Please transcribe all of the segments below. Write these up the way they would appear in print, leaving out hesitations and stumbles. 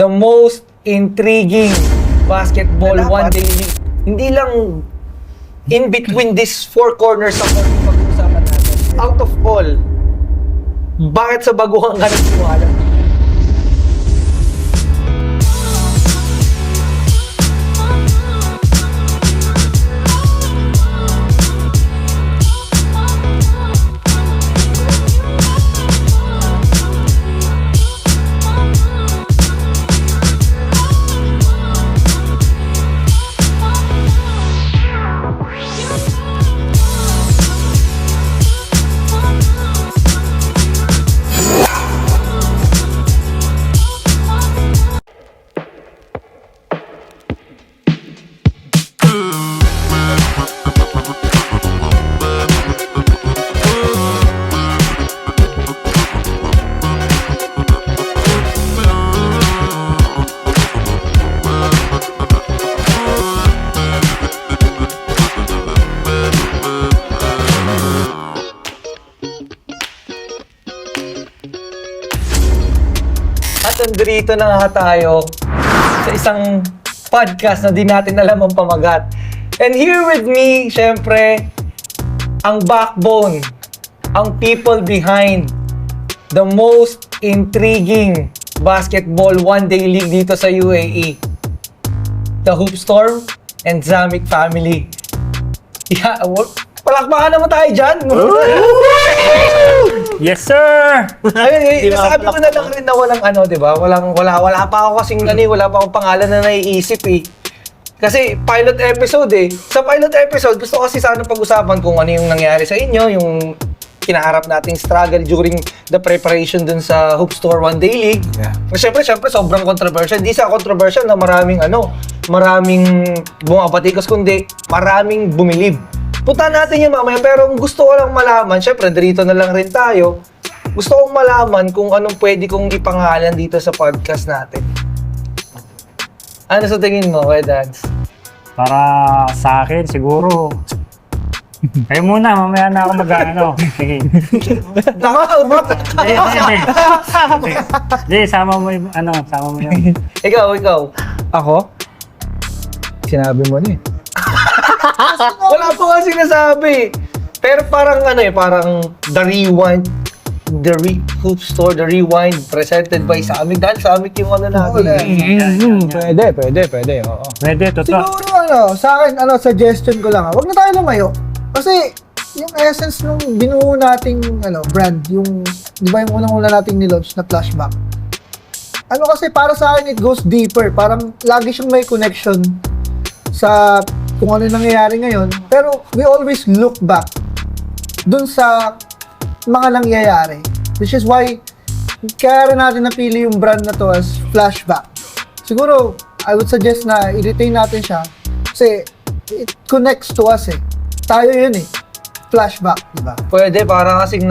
the most intriguing basketball one-day league. Hindi lang in between these four corners ang pag-uusapan natin. Out of all, bakit sa baguhan ka nagtiwala? At nandito na nga tayo sa isang podcast na di natin alam ang pamagat. And here with me, syempre, ang backbone, ang people behind the most intriguing basketball one-day league dito sa UAE. The Hoopstorm and Zamic family. Yeah, palakpakan naman tayo dyan. Yes, sir! Ayun, sabi ko na lang rin na walang ano, di ba? Wala pa ako kasing wala pa akong pangalan na naiisip eh. Kasi pilot episode eh. Sa pilot episode, gusto ko kasi sana pag-usapan kung ano yung nangyari sa inyo, yung kinaharap nating struggle during the preparation dun sa Hoopstorm One Day League. Yeah. Siyempre, sobrang controversial. Hindi sa controversial na maraming bumabatikos, kundi maraming bumilib. Puntahan natin yung mamaya, pero kung gusto ko lang malaman, syempre, dito na lang rin tayo. Gusto kong malaman kung anong pwede kong ipangalan dito sa podcast natin. Ano sa tingin mo, Kuya Dance? Para sa akin, siguro. Kayo muna, mamaya na ako mag-ano. Sige. Hindi, sama mo yung, sama mo yun. Ikaw. Ako? Sinabi mo na eh. Wala pa nga sinasabi. Pero parang parang The Rewind, Hoopstorm, The Rewind, presented by Zamic. Dahil Zamic yung natin. Pwede, oo. Pwede, totoo. Siguro sa akin, suggestion ko lang. Huwag na tayo lumayo. Kasi, yung essence nung binuo nating, brand, yung, di ba yung unang-una nating nilaunch na flashback. Kasi para sa akin, it goes deeper. Parang lagi siyang may connection sa kung ano nangyayari ngayon. Pero we always look back dun sa mga nangyayari. Which is why kaya rin natin napili yung brand na to as flashback. Siguro, I would suggest na i-retain natin siya kasi it connects to us eh. Tayo yun eh. Flashback, di ba? Pwede, parang kasing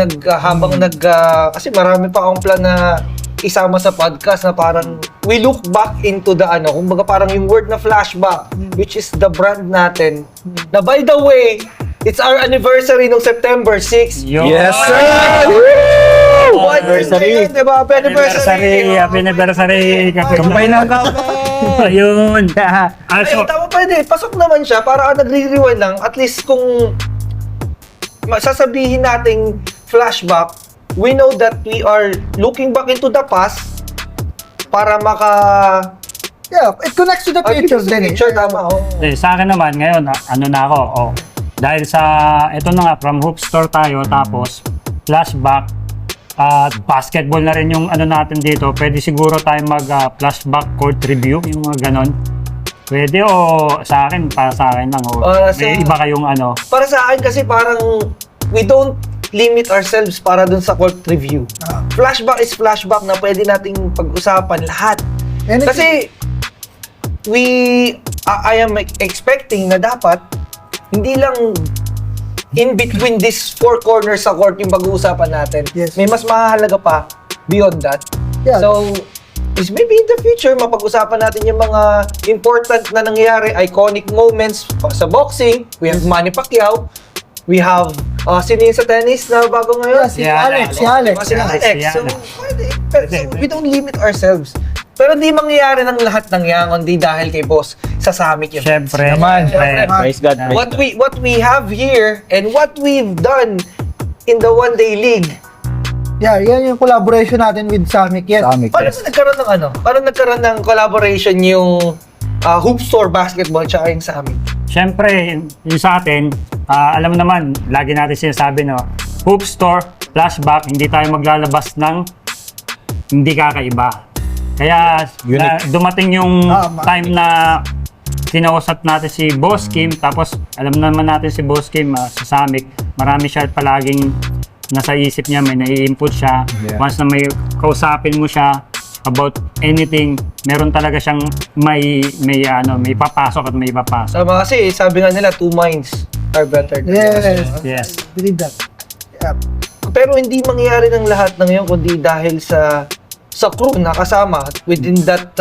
kasi marami pa akong plan na isama sa podcast na parang we look back into the kumbaga parang yung word na flashback, which is the brand natin. Na by the way, it's our anniversary nung September 6. Yes, sir! Woo! Anniversary! Diba? Happy anniversary! Happy anniversary! Kampay na ka! Ayun! Ay, tama pwede. Pasok naman siya para nagre-rewind lang. At least kung sasabihin nating flashback, we know that we are looking back into the past para Yeah, it connects to the future din eh. Future, tama. Oh. Sa akin naman, ngayon, na ako. Dahil sa, ito na nga, from Hoopstorm tayo, tapos flashback, at basketball na rin yung natin dito. Pwede siguro tayo mag-flashback court review, yung mga ganon. Pwede para sa akin lang. May iba kayong Para sa akin kasi parang we don't limit ourselves para dun sa court review. Flashback is flashback na pwede nating pag-usapan lahat. Kasi I am expecting na dapat hindi lang in between these four corners sa court yung pag-uusapan natin. Yes. May mas mahalaga pa beyond that. Yeah. So, is maybe in the future, mapag-usapan natin yung mga important na nangyayari, iconic moments sa boxing. We have Manny Pacquiao. We have, sino yun sa tennis na bago ngayon? Si Alex. Si Alex. So, we don't limit ourselves. Pero hindi mangyayari ng lahat ng yan, kundi dahil kay boss sa Summit yun. Siyempre. Naman. Siyempre. Praise God. Praise What we have here and what we've done in the One Day League. Yeah, yan yung collaboration natin with Summit. Yes. Summit. Paano nagkaroon ng ano? Paano nagkaroon ng collaboration yung Hoop Store Basketball tsaka yung Summit? Siyempre, yung sa atin, alam mo naman, lagi natin sinasabi, no, Hoop Store, Flashback, hindi tayo maglalabas ng hindi kakaiba. Kaya dumating yung time na kinausap natin si Boss Kim, tapos alam naman natin si Boss Kim sa Summit, marami siya palaging nasa isip niya, may nai-input siya. Yeah. Once na may kausapin mo siya about anything, meron talaga siyang may papasok at may papasok. Sama kasi, sabi nga nila, two minds are better than one. Yes. Believe that. Yeah. Pero hindi mangyayari ng lahat ng yun kundi dahil sa crew na kasama within that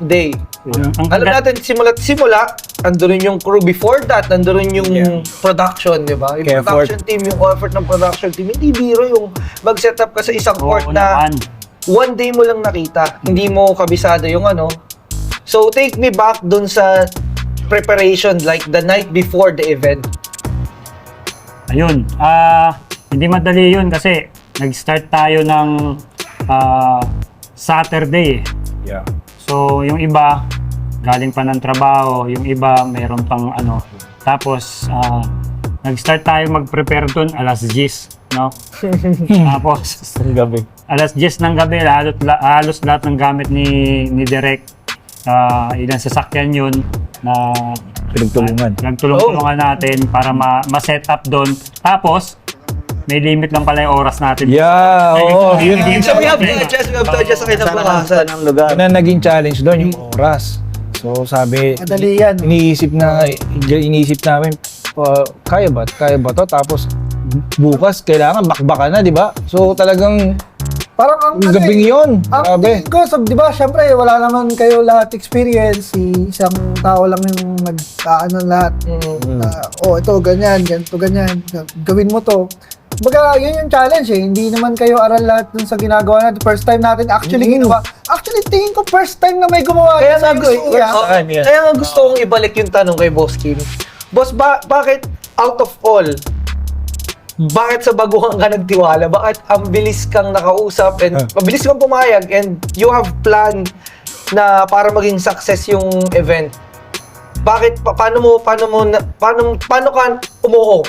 day. Alam natin, simula, andun yung crew. Before that, andun yung production, di ba? Yung Effort. production team, yung effort ng production team. Hindi biro yung mag-set up ka sa isang court Oo na naman. one day mo lang nakita. Hindi mo kabisado yung ano. So, take me back dun sa preparation, like the night before the event. Ayun, hindi madali yun kasi nag-start tayo ng Saturday. Yeah. So, yung iba, galing pa ng trabaho, yung iba, meron pang ano. Tapos, nag-start tayo mag-prepare doon alas 10, no? Tapos, Ang gabi. alas 10 ng gabi, halos lahat ng gamit ni Direk. Ilang sasakyan yun na Pinagtulungan. nagtulong-tulungan natin para ma-set up doon. Tapos, may limit lang pala yung oras natin. Yeah, oo. Yun So, we have to adjust sa kinabukasan. ng lugar. Yun ang naging challenge doon, yung oras. So sabi, Madali yan. iniisip namin, kaya ba to? Tapos bukas kailangan bakbakan na, di ba? So talagang Parang ang gabing yun. ang Grabe. tingin ko, di ba, syempre, wala naman kayo lahat experience. Isang tao lang yung lahat. Ito, ganyan, ganito, ganyan. Gawin mo to. Baga, yun yung challenge eh. Hindi naman kayo aral lahat dun sa ginagawa natin. First time natin actually ginawa. Actually, tingin ko first time na may gumawa. Kaya sa nga gusto, history, ah. kaya nga gusto kong ibalik yung tanong kay Boss Kim. Boss, bakit out of all, bakit sa baguhan ka nagtiwala? Bakit ang bilis kang nakausap and mabilis kang pumayag and you have plan na para maging success yung event? Bakit paano ka umuo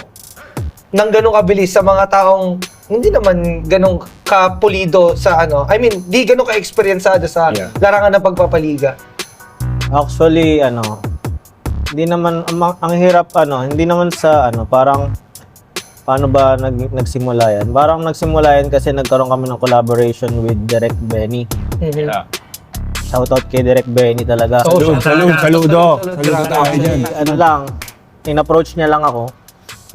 ng ganong kabilis sa mga taong hindi naman ganong kapulido sa ano? I mean, di ganong ka-experienceado sa larangan ng pagpapaliga. Actually, hindi naman, ang hirap, hindi naman sa, parang, paano ba nagsimula yan? Parang nagsimula yan kasi nagkaroon kami ng collaboration with Direk Benny. Yeah. Shoutout kay Direk Benny talaga. Saludo tayo dyan. In-approach niya lang ako,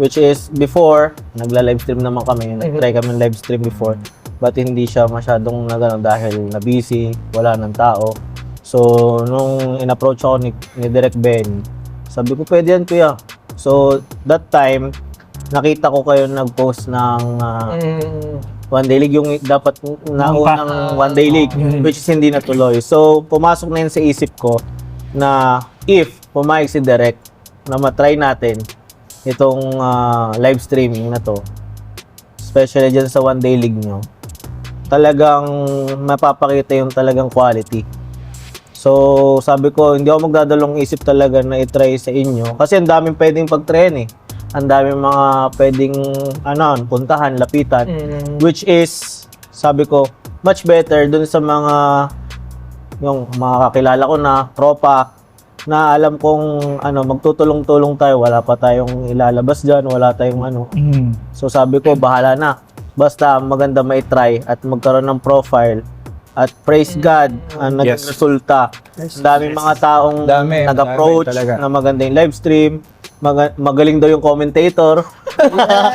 which is before, nagla-livestream naman kami, nag-try kami livestream before, but hindi siya masyadong dahil na-busy, wala ng tao. So, nung in-approach ako ni Direk Ben, sabi ko, pwede yan kuya. So, that time, nakita ko kayo nag-post ng One Day League, yung dapat naunang One Day League, which is hindi natuloy. So, pumasok na yun sa isip ko na if pumayag si Direk na matry natin itong live streaming na to, especially dyan sa One Day League nyo, talagang mapapakita yung talagang quality. So, sabi ko, hindi ako magdadalong isip talaga na itry sa inyo. Kasi ang daming pwedeng pag-train eh. Ang daming mga pwedeng, puntahan, lapitan. Which is, sabi ko, much better dun sa yung mga kakilala ko na, tropa, na alam kong magtutulong-tulong tayo, wala pa tayong ilalabas dyan, wala tayong So sabi ko, bahala na. Basta maganda mai-try at magkaroon ng profile at praise God ang naging resulta. Daming mga taong nag-approach talaga. na maganda yung live stream, magaling daw yung commentator.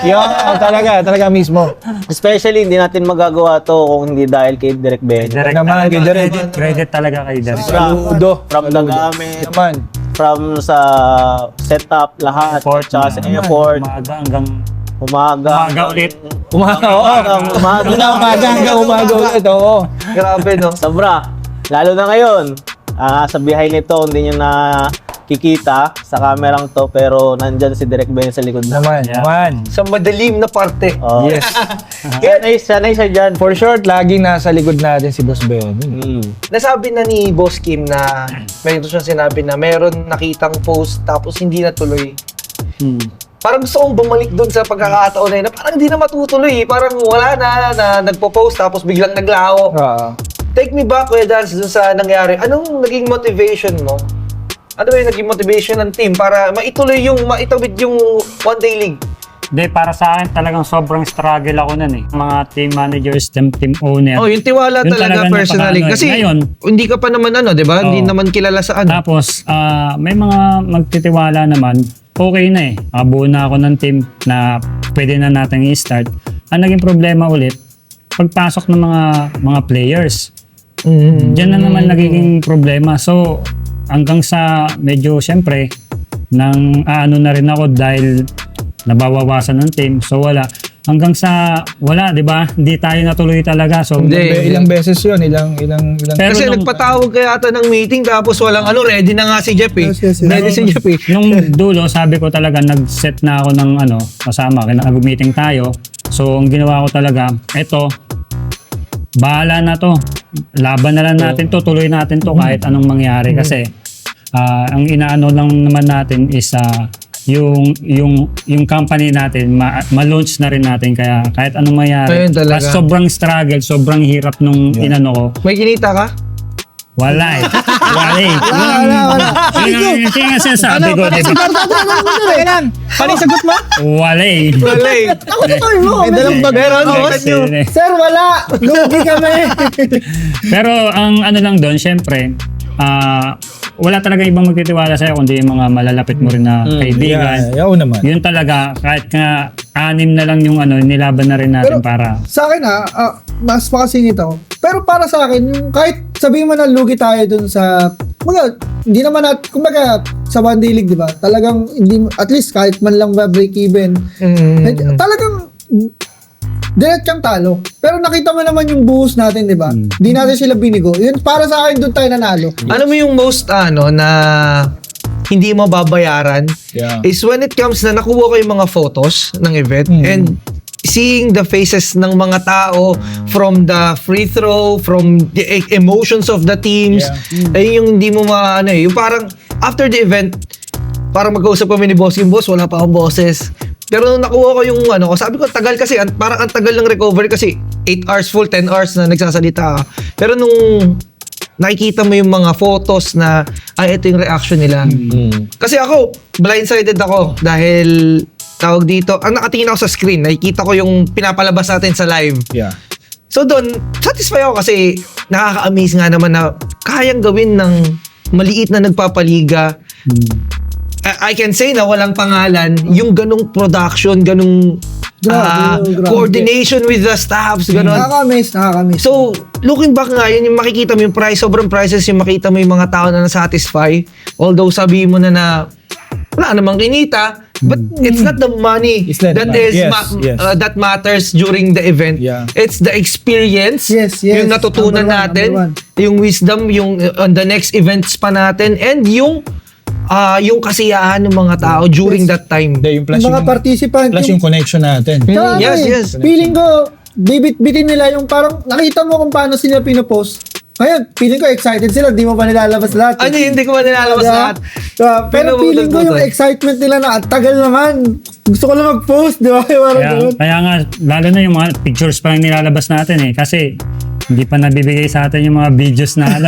Talaga mismo. Especially, hindi natin magagawa to kung hindi dahil kay Direk Ben. Naman, kay Direk. Credit talaga kay Direk. Saludo. From the gamit, Naman. from sa setup, lahat, tsaka sa effort, Umaga hanggang umaga ulit. umaga Umaga hanggang umaga ulit. Oo. Grabe, no? Sobra. Lalo na ngayon, sa behind nito, hindi nyo na kikita sa kamerang to, pero nandyan si Direk Ben sa likod na. Naman, Yeah. naman. Sa madilim na parte. Oh. Yes. Sanay siya dyan. For short, laging nasa likod natin si Boss Ben. Nasabi na ni Boss Kim na mayroon siyang sinabi na meron nakitang post tapos hindi natuloy. Parang gusto kong bumalik doon sa pagkakataon na yun na parang hindi na matutuloy. Parang wala na nagpo-post tapos biglang naglaho. Take me back, Kuya Dance, dun sa nangyari. Anong naging motivation mo? Ano ba yung naging motivation ng team para maitawid yung One Day League? Hindi, para sa akin talagang sobrang struggle ako nun eh. Mga team managers, team owner. Oh, yung tiwala Yun talaga talaga personally. napakaano eh. Kasi Ngayon, hindi ka pa naman di ba? Hindi Oo. naman kilala sa ano. Tapos, may mga magtitiwala naman, okay na eh. Buo na ako ng team na pwede na natin i-start. Ang naging problema ulit, pagpasok ng mga players. Diyan na naman nagiging problema. So, hanggang sa medyo siyempre, nang ano na rin ako dahil nabawawasan ng team. So, wala. Hanggang sa wala, di ba? Hindi tayo natuloy talaga. So, Hindi. Ilang beses yun, ilang. Pero Kasi nung- nagpatawag ka yata ng meeting tapos walang ready na nga si Jeff eh. Yes. Ready si Jeff eh. Nung dulo, sabi ko talaga, nag-set na ako ng kasama, nag-meeting tayo. So, ang ginawa ko talaga, eto, bahala na to. Laban na lang natin to, tuloy natin to kahit anong mangyari. Kasi, ang inaano lang naman natin is, yung company natin, ma-launch na rin natin. Kaya kahit anong mangyari, Ayun talaga. sobrang struggle, sobrang hirap nung inano ko. May kinita ka? Wala eh. Wala eh. Wala. Yun nga sinasabi ko, diba? Paano sagot mo? Wala eh. Wala eh. Ako tutoy mo. May dalang bag. Meron, boss. Sir, wala. Lugi kami. Pero ang ano lang doon, syempre, wala talaga ibang magtitiwala sa'yo kundi yung mga malalapit mo rin na kaibigan. Yaw naman. Yun talaga, kahit nga 6 na lang yung nilaban na rin natin Pero- para... Sa akin mas makasingit ako. Pero para sa akin, yung kahit sabihin mo na lugi tayo dun sa, hindi naman kumbaga sa One Day League, di ba? Talagang, hindi, at least kahit man lang ba break even, talagang, diretsang talo. Pero nakita mo naman yung buhos natin, di ba? Hindi natin sila binigo. Yun, para sa akin, dun tayo nanalo. Ano mo yung most na hindi mo babayaran Yeah. is when it comes na nakuha ko yung mga photos ng event and seeing the faces ng mga tao from the free throw, from the emotions of the teams. Ayun yung hindi mo yung parang after the event, parang mag-uusap kami ni Boss, wala pa akong boses. Pero nung nakuha ko yung sabi ko tagal kasi, parang ang tagal ng recovery kasi 8 hours full, 10 hours na nagsasalita. Pero nung nakikita mo yung mga photos na, ito yung reaction nila. Kasi ako, blindsided ako dahil tawag dito, ang nakatingin ako sa screen, nakikita ko yung pinapalabas natin sa live. Yeah. So doon, satisfy ako kasi nakaka-amaze nga naman na kayang gawin ng maliit na nagpapaliga. I can say na walang pangalan, yung ganong production, ganong Grabe. coordination with the staffs, ganon. Nakaka-miss. So, looking back nga, yun yung makikita mo yung price, sobrang prices yung makita mo yung mga tao na nasatisfy. Although sabihin mo na wala namang kinita, but it's not the money It's not the that money. is Yes. that matters during the event. Yeah. It's the experience, Yes. yung natutunan Number one, natin, number one. yung wisdom, yung on the next events pa natin, and yung kasiyahan ng mga tao during that time. Hindi, yung plus Yung mga participant, plus yung connection natin. Tsaka Yes, ano eh, yes. Feeling ko, bibit-bitin nila yung parang, nakita mo kung paano sila pinopost. Ngayon, feeling ko excited sila, di mo pa nilalabas lahat. Ano, hindi ko man nilalabas Diba? lahat. Pero feeling ko yung excitement nila na, "Ang tagal naman, gusto ko lang mag-post, di ba? Parang ganun. Kaya nga, lalo na yung mga pictures pa lang nilalabas natin eh. Kasi, hindi pa nabibigay sa atin yung mga videos na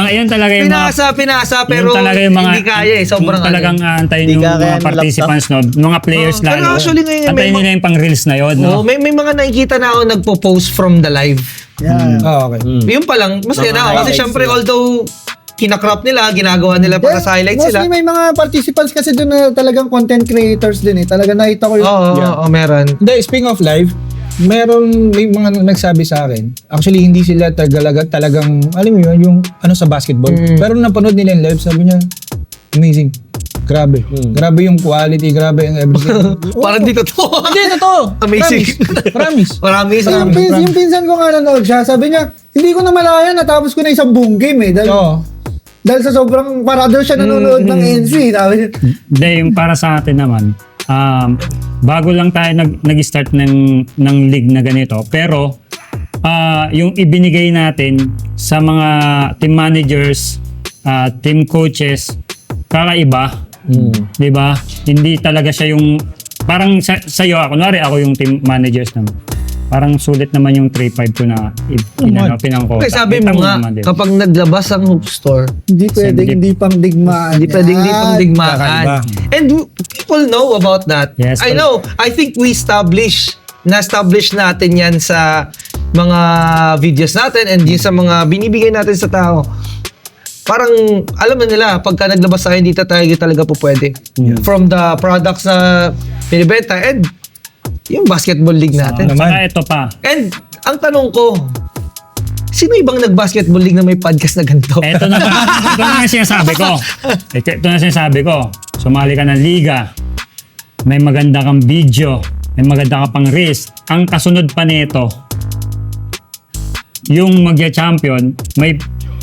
yan talaga yung mga... Pinasa, pero yun talaga yung mga, hindi kaya eh. Sobrang yung talagang aantayin Hindi yung ka kaya mga ng participants, no? Mga players Oo, pero lalo. actually ngayon, Antayin may nila yung pang-reels na yun, no? may mga nakikita na ako nagpo-post from the live. Yeah. Okay. Yun pa lang, masaya na ako. Kasi highlights syempre, nila. although kinakrop nila, ginagawa nila para sa highlights Mostly sila. may mga participants kasi doon na talagang content creators din eh. Talagang nakita ko yung... Oo, meron. Hindi, speaking of live, may mga nagsabi sa akin, actually hindi sila talagang, alam mo yun, yung sa basketball. Pero nung napanood nila yung live, sabi niya, amazing. Grabe. Grabe yung quality, grabe yung everything. Parang di totoo. Hindi, totoo. Amazing. Promise. Marami So, yung pinsan ko nga nanood siya, sabi niya, hindi ko na malaya, natapos ko na isang buong game eh. Oo. Dahil sa sobrang parado siya nanonood ng NC. Sabi niya, Hindi, yung para sa atin naman, bago lang tayo nag-start ng league na ganito, pero yung ibinigay natin sa mga team managers, team coaches, kakaiba. Di ba? Hindi talaga siya yung, parang sa'yo, kunwari ako yung team managers naman. Parang sulit naman yung 3-5 ko na pinangkota. Okay, sabi mo nga, kapag naglabas ang Hoop Store, hindi pwedeng hindi pang digmaan. hindi pwedeng hindi pang digmaan. Kakaiba. And people know about that. Yes, I know. I think we na-establish natin yan sa mga videos natin and yung sa mga binibigay natin sa tao. Parang, alam na nila, pagka naglabas tayo, hindi tayo talaga po pwede. From the products na pinibenta and yung basketball league natin. Saka ito pa. And ang tanong ko, sino ibang nag-basketball league na may podcast na ganito? Ito na nga sinasabi ko. Ito na sinasabi ko. Sumali ka ng liga. May maganda kang video. May maganda ka pang risk. Ang kasunod pa nito, yung magya-champion, may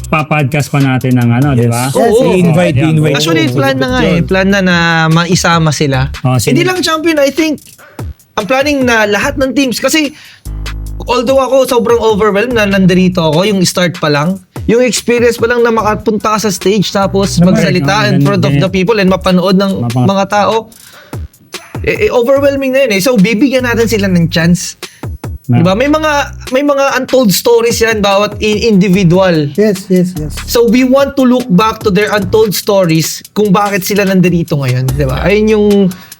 pa-podcast pa natin ng ano, di ba? Oo. I-invite. Actually, plan na nga eh. Plan na maisama sila. Oh, Hindi lang champion, I think, ang planning na lahat ng teams. Kasi, although ako sobrang overwhelmed na nandito ako, yung start pa lang, yung experience pa lang na makapunta ka sa stage tapos magsalita in front of the people and mapanood ng mga tao, overwhelming na yun eh. So, bibigyan natin sila ng chance. Diba? May mga untold stories yan bawat individual. Yes. So we want to look back to their untold stories kung bakit sila nandito ngayon, 'di ba? Ayun yung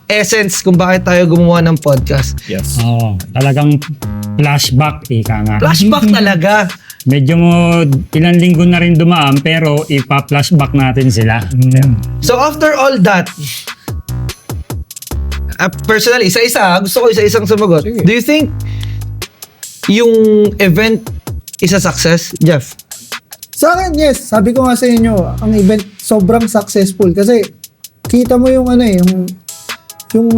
essence kung bakit tayo gumawa ng podcast. Yes. Oo, talagang flashback, ika nga. Flashback talaga. Medyo ilang linggo na rin dumaan pero ipa-flashback natin sila. So after all that, personally, isa-isa, gusto ko isa-isang sumagot. Do you think yung event is a success, Jeff? Sa akin, yes. Sabi ko nga sa inyo, ang event sobrang successful kasi kita mo yung yung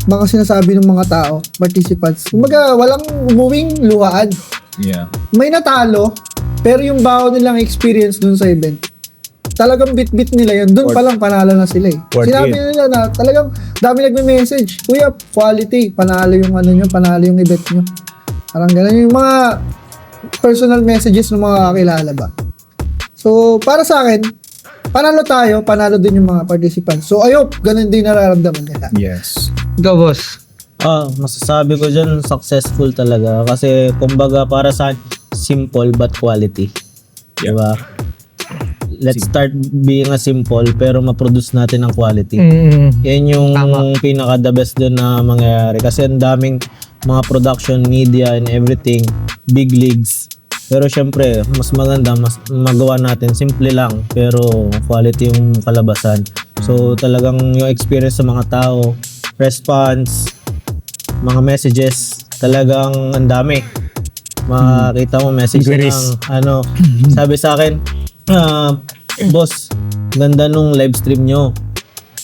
mga sinasabi ng mga tao, participants. Kumbaga, walang umuwing luhaan. Yeah. May natalo, pero yung bago nilang experience dun sa event, talagang bit-bit nila yun. Dun pa lang panalo na sila eh. Worth Sinabi it. nila na talagang dami nagme-message. Kuya, quality, panalo yung nyo, panalo yung event nyo. Parang ganun yung mga personal messages ng mga kakilala ba. So, para sa akin, panalo tayo, panalo din yung mga participants. So, I hope ganun din nararamdaman nila. Yes. Go, boss. Masasabi ko dyan, successful talaga. Kasi, kumbaga, para sa simple but quality. Diba? Let's start being a simple pero ma-produce natin ang quality. Yan yung pinaka the best doon na mangyayari. Kasi ang daming mga production media and everything, big leagues. Pero syempre, mas maganda, mas magawa natin simple lang pero quality yung kalabasan. So talagang yung experience sa mga tao, response, mga messages, talagang ang dami. Makita mo message Inquiries. ng sabi sa akin, boss, ganda nung live stream nyo.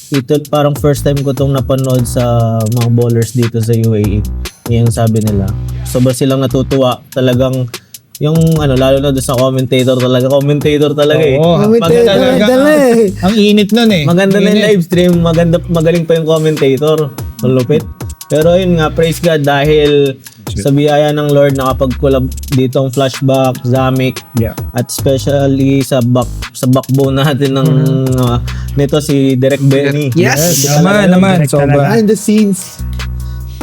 Ito parang first time ko tong napanood sa mga bowlers dito sa UAE. Yan sabi nila. Sobrang silang natutuwa. Talagang yung lalo na doon sa commentator talaga eh. Oo. Ang init nun eh. Maganda na yung live stream, magaling pa yung commentator. Malupit. Pero yun nga, praise God dahil sa biyaya ng Lord nakapag-collab dito ang Flashback, Zamic, at especially sa backbone natin ng nito si Derek Benny. Yes! Naman. Sobra. Behind the scenes.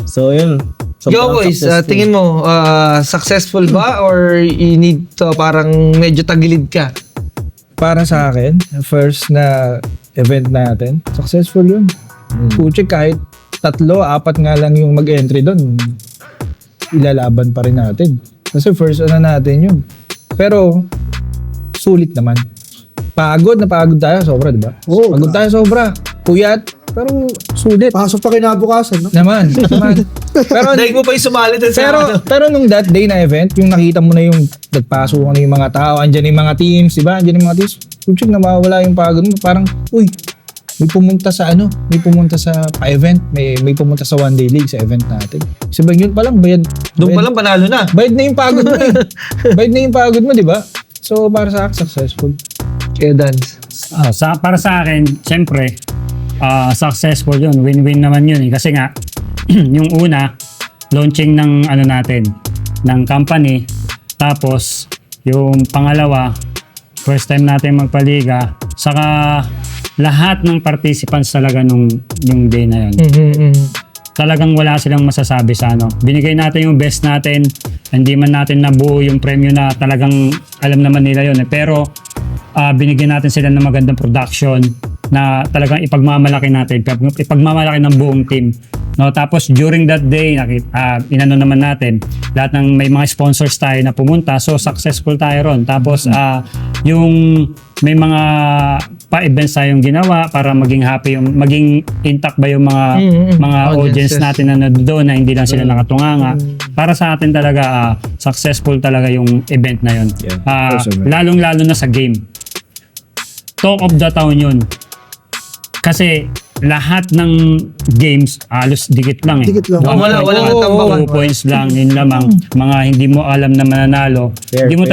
So yun. Yo, boys, tingin mo, successful ba or you need to parang medyo tagilid ka? Para sa akin, first na event natin, successful yun. Puchi, kahit 3-4 nga lang yung mag-entry doon, ilalaban pa rin natin. Kasi first natin yun. Pero, sulit naman. Pagod tayo sobra, di ba? Oo. Pagod tayo sobra. Puyat, pero sulit. Pasok pa kinabukasan, no? Naman. Pero Dahil mo pa yung sumali dun sa pero nung that day na event, yung nakita mo na yung nagpasok na yung mga tao, andyan yung mga teams, di ba? Andyan yung mga teams. Puchi, na mawawala yung pagod mo. Parang, uy, may pumunta sa pa-event, may pumunta sa one day league sa event natin. Sabi yun pa lang, Doon pa lang panalo na. bayad na yung pagod mo eh. Bayad na yung pagod mo, di ba? So, para sa akin, successful. Kaya Dance. Para sa akin, siyempre, successful yun. Win-win naman yun. Kasi nga, yung una, launching ng ano natin, ng company. Tapos, yung pangalawa, first time natin magpaliga. Saka, lahat ng participants talaga yung day na yun. Talagang wala silang masasabi sa ano. Binigay natin yung best natin. Hindi man natin nabuo yung premyo na talagang alam naman nila yun. Pero, binigyan natin sila ng magandang production na talagang ipagmamalaki natin, ipagmamalaki ng buong team. No, tapos during that day, inano naman natin, lahat ng may mga sponsors tayo na pumunta, so successful tayo ron. Tapos yung may mga pa-events tayong ginawa para maging happy, maging intact ba yung mga audience natin na nandoon na hindi lang sila nakatunganga. Para sa atin talaga successful talaga yung event na yun. Lalong-lalo na sa game. Talk of the town yun. Kasi lahat ng games halos dikit lang eh. Dikit lang. Walang tambawan. 2 points lang yun lamang. Mga hindi mo alam na mananalo. Hindi mo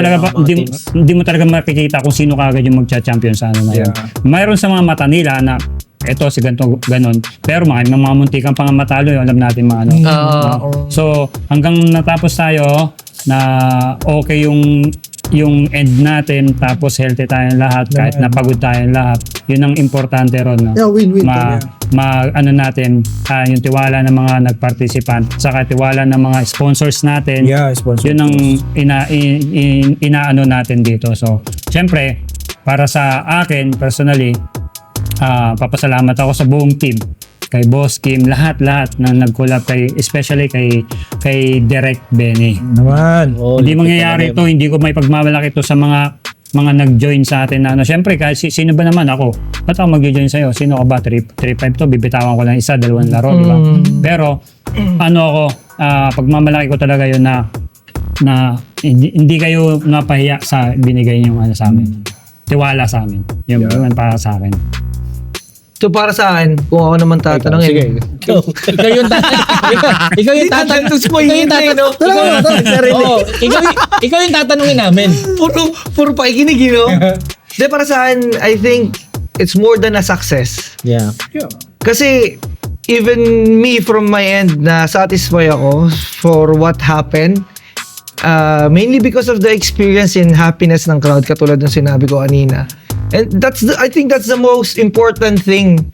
talaga makikita kung sino kagad yung magcha-champion sa ano na yun. Mayroon sa mga mata nila na eto si ganito ganon. Pero mga muntikan pang matalo yun, alam natin mga ano. So hanggang natapos tayo na okay yung end natin, tapos healthy tayong lahat, kahit napagod tayong lahat. Yun ang importante ron. No? Yeah, win-win. Ano natin, yung tiwala ng mga nag-participant, saka tiwala ng mga sponsors natin. Sponsor. Yun ang inaano natin dito. So, syempre, para sa akin, personally, papasalamat ako sa buong team. Kay Boss Kim, lahat na nag-collab especially kay Direct Benny. Naman. Hindi mangyayari ito, hindi ko may pagmamalaki ito sa mga nag-join sa atin na ano. Siyempre, kahit sino ba naman ako? Ba't ako mag-join sa'yo? Sino ka ba? 3-5 to, bibitawan ko lang isa, 2 laro, di ba? Pero, pagmamalaki ko talaga yun na hindi kayo napahiya sa binigay niyo ano sa amin. Tiwala sa amin. Yung para sa akin. So para sa akin, kung ako naman tatanungin. Ikaw yung ikaw yung tatanungin namin. Puro pakikinig, you know? De, para sa akin, I think it's more than a success. Yeah. Kasi even me from my end na satisfy ako for what happened. Mainly because of the experience and happiness ng crowd, katulad ng sinabi ko kanina. And I think that's the most important thing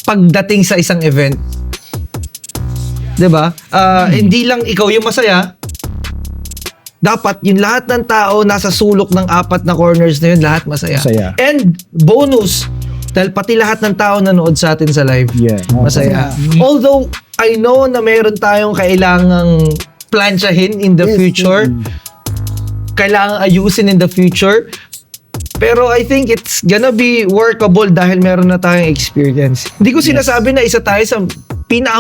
pagdating sa isang event. 'Di ba? Hindi lang ikaw yung masaya. Dapat yung lahat ng tao nasa sulok ng 4 na corners na yun, lahat masaya. And bonus, dahil pati lahat ng tao nanood sa atin sa live, masaya. Although, I know na meron tayong kailangang plansyahin in the future. Kailangang ayusin in the future. Pero I think it's gonna be workable dahil meron na tayong experience. Hindi ko sinasabi na isa tayo sa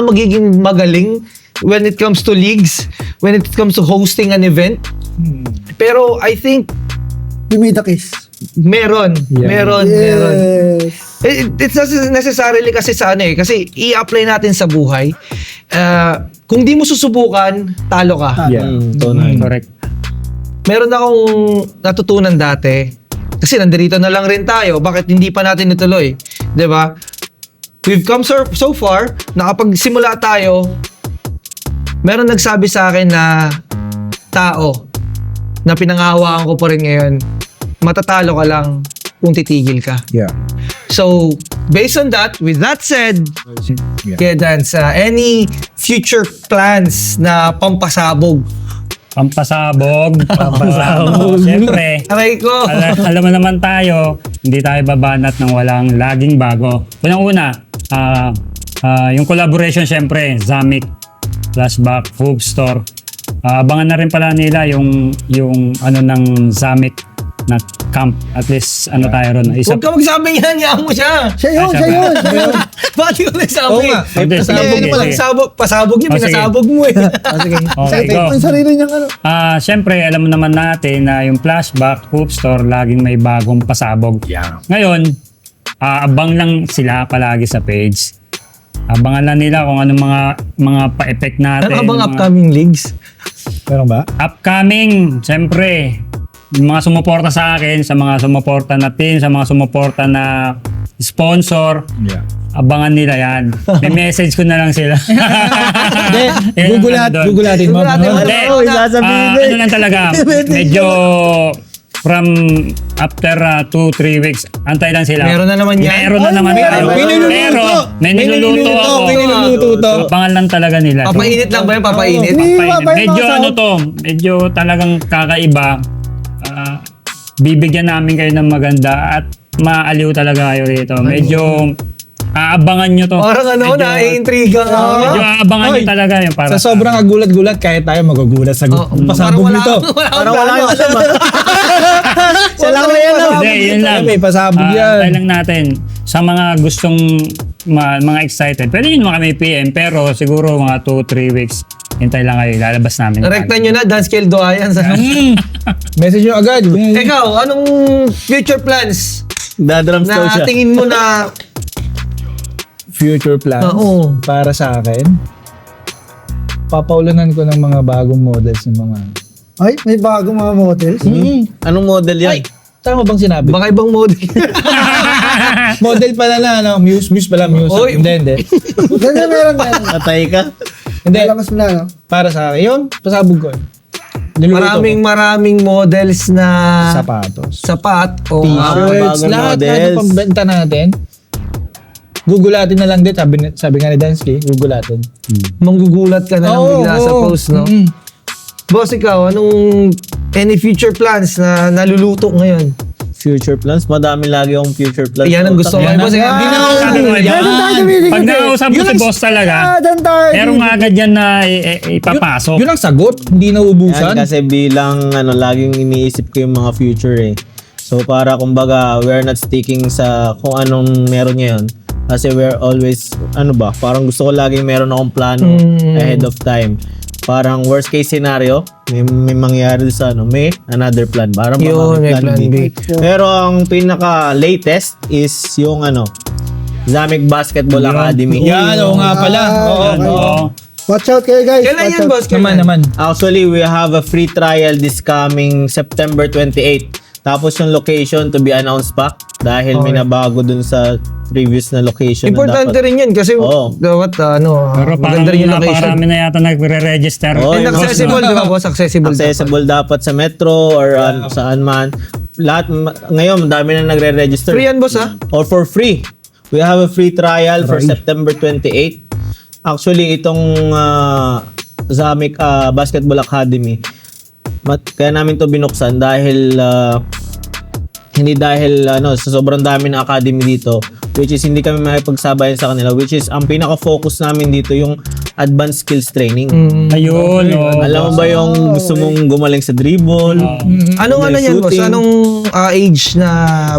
magiging magaling when it comes to leagues, when it comes to hosting an event. Pero I think We made a case. meron. Yes. It's not necessarily kasi sa ano eh. Kasi i-apply natin sa buhay. Kung di mo susubukan, talo ka. Correct. Meron akong natutunan dati. Kasi nandito na lang rin tayo. Bakit hindi pa natin ituloy? 'Di ba? We've come so far. Nakapagsimula tayo. Meron nagsabi sa akin na tao na pinangahawaan ko pa rin ngayon. Matatalo ka lang kung titigil ka. So, based on that, with that said, kaya Dance, any future plans na pampasabog? Pampasabog. Siyempre, Aray ko! alam mo naman tayo, hindi tayo babanat ng walang laging bago. Unang-una, yung collaboration siyempre, Zamic, Flashback, Hoop Store. Abangan na rin pala nila yung ano ng Zamic na camp. At least ano tayo ron. Huwag ka magsabi yan, yaan mo siya! Siya yun. Bakit ko nagsabi? Hindi, sige, Pasabog niya, sige. pinasabog mo eh. Okay, go. Ang sarili niyang ano. Siyempre, alam mo naman natin na yung Flashback, Hoop Store, laging may bagong pasabog. Ngayon, abang lang sila palagi sa page. Abangan lang nila kung anong mga pa-effect natin. Ano bang mga upcoming leagues? Meron ba? Upcoming, siyempre, yung mga sumuporta sa akin, sa mga sumuporta na team, sa mga sumuporta na sponsor, Yeah. abangan nila yan. May message ko na lang sila. Hindi, Yan ang ano doon. gugulatin mo. Gugulatin mo. Hindi, Oo, isasabihin ano lang talaga, medyo from after 2-3 weeks, antay lang sila. Meron na naman yan? Meron na Ay, naman meron. tayo. May niluluto. Pero, may niluluto ako. May niluluto to. Abangan lang talaga nila. to. Papainit lang ba yun? Papainit? Oo. Papainit. Medyo Papainit. ano to, medyo talagang kakaiba. Bibigyan namin kayo ng maganda at maaliw talaga kayo rito. Medyo aabangan nyo to. Parang ano, Medyo- naiintriga ka. Medyo aabangan nyo Oy, talaga yung para. Sa sobrang agulat-gulat, kahit tayo magugulat sa pasabog nito. Parang wala yung alam ah. Siya lang may alam. Hindi, yun lang. May pasabog yan. Tayo lang natin. Sa mga gustong, mga excited, pwede nyo naman kami PM, pero siguro mga 2-3 weeks, hintay lang kayo, lalabas namin. Rekta nyo na, dance kill doayan sa... Message nyo agad. Ikaw, anong future plans Dadrums daw na siya. tingin mo na... Future plans Oo. para sa akin. Papaulanan ko ng mga bagong models ng mga... Ay, may bagong mga models. Anong model yan? Tama bang sinabi? Baka ibang model. Model pala na, ano, Muse pala, Muse. Oy. Hindi. Ganyan meron yan. Patay ka? Hindi, Lakas mo na, no? para sa akin. Yun, pasabog ko. Niluluto ko. maraming models na... Sapatos. Sapat. O T-shirts, bagong lahat models. ng pambenta natin. Gugulatin na lang din, sabi nga ni Dansky, gugulatin. manggugulat ka na lang bigla sa post, no? Boss, ikaw, anong any future plans na naluluto ngayon? Future plans? Madami lagi akong future plans. Yan ang gusto ko. Yan Boss, ang- hindi na ako... Sabi mo, Yan ang tayo tumitigil Pag eh. nakausap mo si boss talaga, Dan tayo. meron nga agad yan na ipapasok. Yun ang sagot, hindi Yan nauubusan. kasi bilang laging iniisip ko yung mga future eh. So para kumbaga we're not sticking sa kung anong meron ngayon. Kasi we're always parang gusto ko laging meron akong plano ahead of time. Parang worst case scenario, may mangyari sa may another plan. Parang Yun, may baka plan B. Pero ang pinaka latest is yung Zamek Basketball Academy. Yan, oo nga pala. Oo, Yan, oo. oo. Watch out kayo, guys. Kailan Watch yan, out. boss? Kailan? Naman. Actually, we have a free trial this coming September 28. Tapos yung location to be announced pa dahil may nabago dun sa previous na location. Importante na dapat. rin yan kasi Oo. Pero parang maganda rin yung location. napakarami na yata nagre-register. Oo, And yun, accessible, di ba boss? Accessible. Accessible dapat sa metro or saan man. Lahat, ngayon, dami na nagre-register. Free yan, boss, ha? Or for free. We have a free trial for September 28. Actually, itong Zamek Basketball Academy, kaya namin to binuksan dahil hindi dahil sa sobrang dami na academy dito, which is hindi kami makipagsabayan sa kanila, which is ang pinaka-focus namin dito yung advanced skills training. Ayun, oh. Alam mo ba yung gusto mong gumaling sa dribble? Anong ano yan, boss? shooting. Anong age na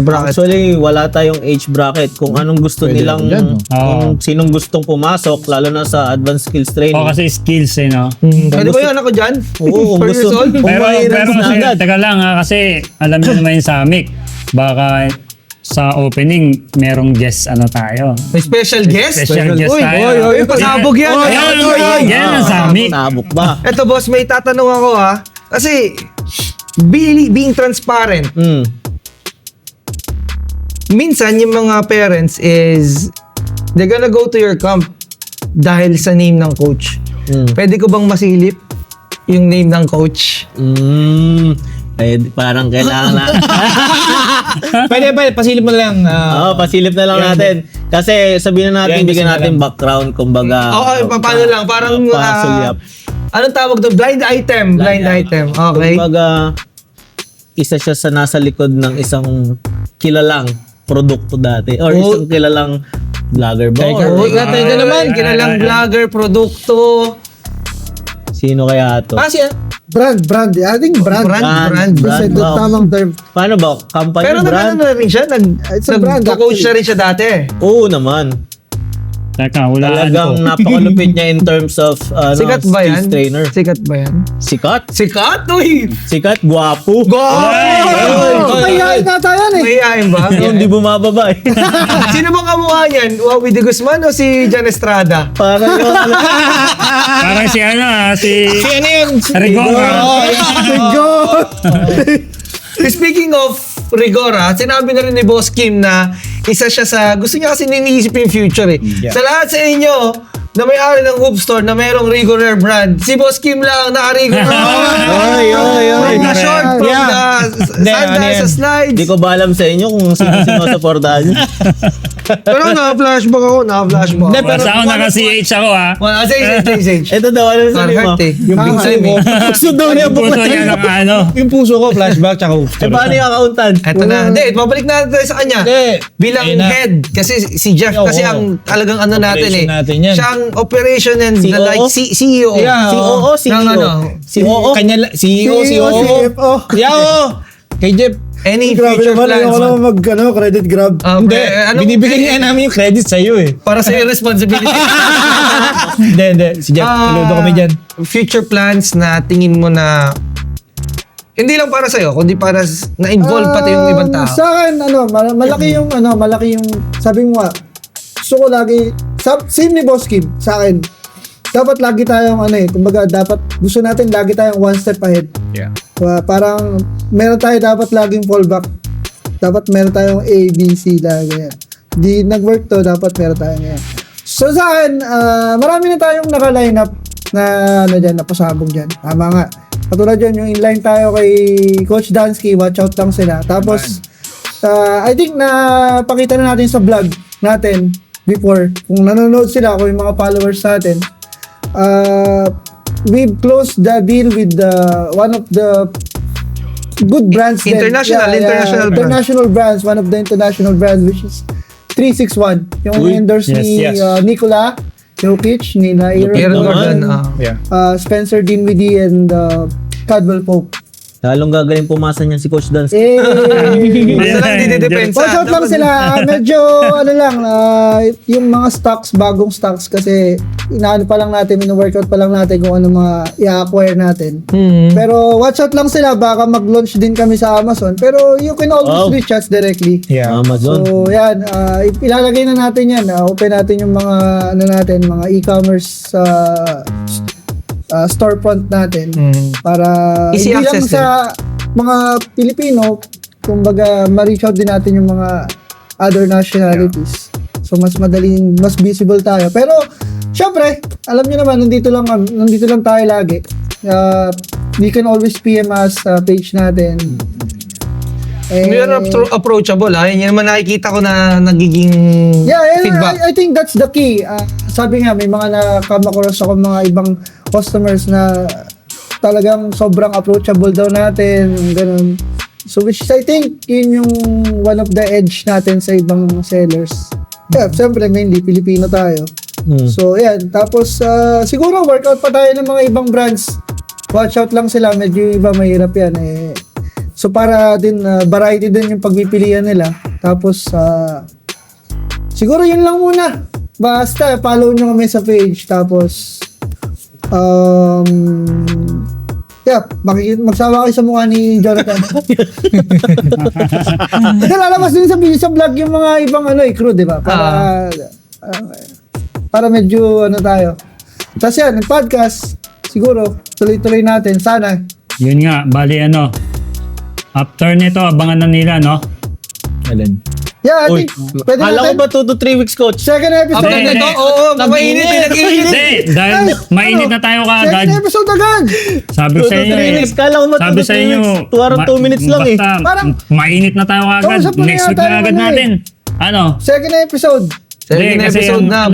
bracket? Actually, wala tayong age bracket. Kung anong gusto Pwede nilang, yan, no? kung sinong gustong pumasok, lalo na sa advanced skills training. O kasi skills no? Pwede ba yung anak ko dyan? Oo, 4 kung years gusto. old? Kung mahirap na kasi, agad. teka lang kasi alam niyo naman yung Zamek. Baka sa opening, merong guest tayo. May special guest? Special guest Uy, tayo. Uy, pasabog yan. Yan ang Zamek. Sabok ba? Eto boss, may tatanong ako ha. Kasi, being transparent, minsan yung mga parents is, they're gonna go to your camp dahil sa name ng coach. Pwede ko bang masilip yung name ng coach? Parang kailangan na. Pwede, pasilip mo lang. Oo, pasilip na lang natin. Kasi sabihin na natin, Yan, bigyan gusto natin na lang. background, kumbaga. Oo, paano lang? Parang, pasulyap. anong tawag doon? Blind item. Blind item. Okay. Kumbaga, isa siya sa nasa likod ng isang kilalang produkto dati. Or isang kilalang vlogger ba? Oo, Or teka naman. Kinalang vlogger, produkto. sino kaya ito? Brand. I think brand. Brand. Kasi the Wow. tamang term. Paano ba? Company Pero brand? nag-ano na rin siya? It's a brand, Nag-coach actually. na rin siya dati. Oo naman. Teka, hulaan Talagang ko. napakalupit niya in terms of Sikat ba yan? skills trainer. Sikat ba yan? Sikat? Sikat? Uy! Sikat? Guwapo? Go! Kayain na tayo yan eh. Mahihain ba? Hindi bumababa eh. Sino bang kamukha niyan? Wawi de Guzman o si Jan Estrada? Parang yung Parang si ano si Ano yun? Rigora. Speaking of rigor, sinabi na rin ni Boss Kim na isa siya sa, gusto niya kasi niniisip yung future eh. Yeah. Sa lahat sa inyo, na may-ari ng hoop store na mayroong Rigor Air brand, si Boss Kim lang naka-Rigor. Oy. From the short, from Yeah. the sandals, sa slides. Hindi ko ba alam sa inyo kung sino supportahan nyo. Pero na-flashback ako, na-flashback ako. Basta ako naka-CH ako ha. Sige. Ito daw, ano sa lima? Heart eh. Yung puso ko. Gusto daw niya Yung puso niya naka ano. Yung puso ko, flashback tsaka hoop Eh, store. paano yung accountant? Eto na. Hindi, mabalik na tayo sa kanya. Hindi. Bilang Ayun na. head. Kasi si Jeff, Oo. kasi ang talagang ano natin eh. Operation natin yan. Siya ang operation and COO? like CEO. Yeah. COO, CEO. Ng ano? COO. Kanya, CEO, CFO. Yeah, Kay Jeff. Any Grabe future naman, plans? ayoko naman credit grab. Hindi, binibigyan niya namin yung credit sa'yo eh. Para sa iyo responsibility. Hindi. Si Jeff, saludo kami dyan. Future plans na tingin mo na hindi lang para sa iyo, kundi para na-involve pati yung ibang tao. Sa akin, malaki yung, sabi mo nga, gusto ko lagi, same ni Boss Kim, sa akin, dapat lagi tayong, kumbaga, dapat, gusto natin lagi tayong one step ahead. Yeah. Parang, meron tayo dapat laging fallback. Dapat meron tayong A, B, C, lagi yan. Di nag-work to, dapat meron tayong yan. So sa akin, marami na tayong naka-line up na, napasabog dyan. Tama nga. Katulad yun, yung inline tayo kay Coach Dansky, watch out lang sila. Tapos, I think na pakita na natin sa vlog natin before, kung nanonood sila, kung yung mga followers natin, we've closed the deal with one of the good brands din. International brands. One of the international brands, which is 361. Yung endorse Yes, ni yes. Nikola Jokic, ni Aaron Gordon. Yeah. Spencer Dinwiddie, and Caldwell Pope. Lalong gagaling pumasa niyan si Coach Dance. Basta lang didepensa. Watch out lang sila. Medyo, yung mga stocks, bagong stocks, kasi inaano pa lang natin, mino-workout pa lang natin kung ano mga i-acquire natin. Pero watch out lang sila, baka mag-launch din kami sa Amazon. Pero you can always reach us directly. Yeah. Amazon. So, yan. Ilalagay na natin yan. Open natin yung mga, mga e-commerce storefront natin para Easy hindi lang access sa mga Pilipino, kumbaga ma-reach out din natin yung mga other nationalities. So mas madaling, mas visible tayo. Pero syempre, alam niyo naman, nandito lang tayo lagi. You can always PM us sa page natin. You're approachable ha. Yan naman nakikita ko na nagiging feedback. I think that's the key. Sabi nga, may mga nakama-cross ako mga ibang customers na talagang sobrang approachable daw natin, ganun. So which I think yun yung one of the edge natin sa ibang sellers. Yeah, siyempre mainly Pilipino tayo. So yan, tapos siguro workout pa tayo ng mga ibang brands. Watch out lang sila, medyo iba mahirap yan eh. So para din variety din yung pagpipilian nila. Tapos siguro yun lang muna. Basta follow nyo kami sa page, tapos magsama kayo sa mukha ni Jonathan. Kasi lalabas din sa vlog yung mga ibang crew, di ba? Para medyo tayo. Tapos yan, yung podcast, siguro, tuloy-tuloy natin. Sana. Yun nga, bali after nito, abangan na nila, no? Alin? Yeah, I think, pwede Kala ko natin. ba 2 to 3 weeks, Coach? Second episode. After nito, oo, mainit, pinag-init. Hindi, dahil mainit na tayo kaagad. Second episode agad. Sabi 2 ko sa to inyo 3 weeks. Kala ko ba 2 Sabi to sa 3 inyo, weeks? 2 minutes lang eh. Basta, Parang- mainit na tayo kaagad. Kausap mo na Next week yata na agad naman natin. Ano? Second episode. Second Kasi episode na.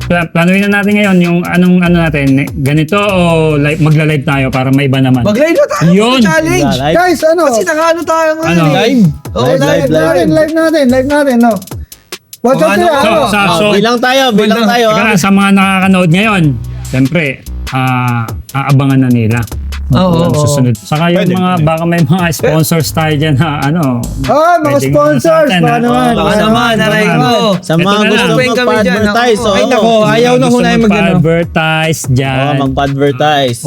planuhin na natin ngayon yung anong natin, ganito o magla-live tayo para may iba naman. Mag-live na tayo. Yun. Challenge. Live. Guys, Kasi nakaano tayo ngayon Ano? eh. Live? Oo, Live Live natin, no? Watch out ano, sila, So, Bilang tayo. Teka, sa mga nakakanood ngayon, siyempre, aabangan na nila. Oo, Ang susunod. Saka yung Pwede, mga, pwede. baka may mga sponsors tayo dyan na ano. Ah, mga pwedeng sponsors, sa atin, baka ha? naman. Baka naman, aray ko. Sa Ito mga na lang. gusto Open kami dyan, magpa-advertise, ako. Ay, oo. nako, ayaw na Gusto ho namin mag-ano. magpa-advertise dyan. Oo, magpa-advertise.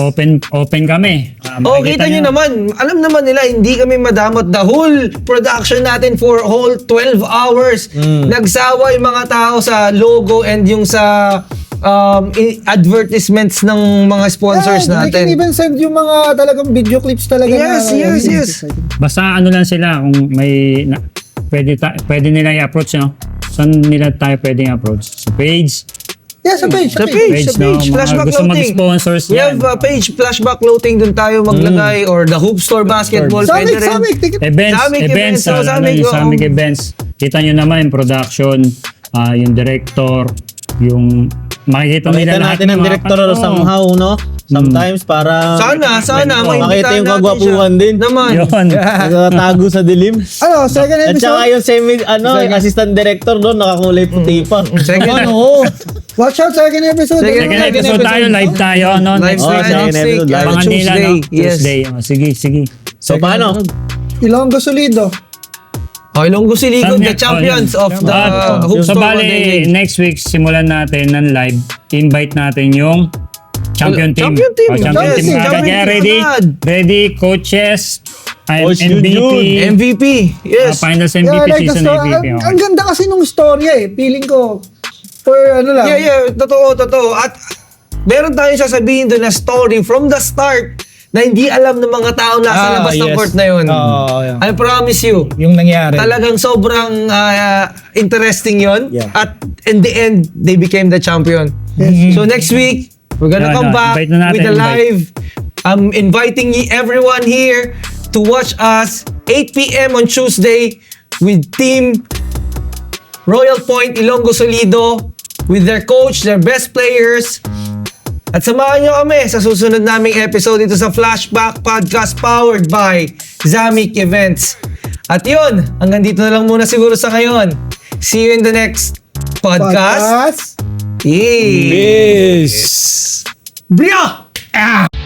Open kami. Oh, kita nyo naman. Alam naman nila, hindi kami madamot. The whole production natin for whole 12 hours. Nagsawa yung mga tao sa logo and yung sa advertisements ng mga sponsors Yeah, they can natin. even send yung mga talagang video clips talaga. Yes, yes. Basta ano lang sila, kung may pwede nila i-approach, no? Saan nila tayo pwedeng approach? Sa page? Yeah, sa page. Sa page, no? Mga Flashback gusto Loading. mag-sponsors We yan. have a page, Flashback Loading, dun tayo maglagay. Or the Hoop Store Basketball. Pwede rin. Samik. Events, Samig events, events, so Samig, yung oo. Samig events. Kita nyo naman yung production, yung director, yung makikita Makita nila lahat natin ang ng mga- director Oo. somehow, no? Sometimes para Sana, makita maimbitahan yung natin kagwapuhan siya. din. Naman. Yun. Nagtatago sa dilim. Ano, second At saka episode? yung yung assistant director doon, nakakulay puti pa. Second, Watch out, second episode. Second Second episode tayo, live tayo, no? live Next Oh, week, stream no? second next week. episode, live. Abangan nila, no? Tuesday. Yes. Tuesday. Oh, sige. So, paano? Ilonggo Solido. Oh, Ilonggo Siligo, the champions of the Hoop So, Store One Day bali, Game. next week, simulan natin ng live. Invite natin yung champion team. Champion team. Oh, champion Yes, team. champion Kaya team ready? agad. Ready, coaches, Coach MVP. Yun. MVP. Yes. Finals Yeah, MVP, like the season story. MVP. Ang ganda kasi nung storya eh. Feeling ko, for ano lang. Yeah. Totoo. At meron tayong sasabihin doon na story from the start na hindi alam ng mga tao nasa labas ng yes. court na yun. Oo, yeah. I promise you. Yung nangyari. Talagang sobrang interesting yon. Yeah. At in the end, they became the champion. So next week, we're gonna Yeah, come back invite na natin, with a invite. live. I'm inviting everyone here to watch us 8 p.m. on Tuesday with Team Royal Point Ilonggo Solido with their coach, their best players. At samahan nyo kami sa susunod naming episode dito sa Flashback Podcast powered by Zamik Events. At yun, hanggang dito na lang muna siguro sa ngayon. See you in the next podcast. Podcast. Peace! Yes. Bria!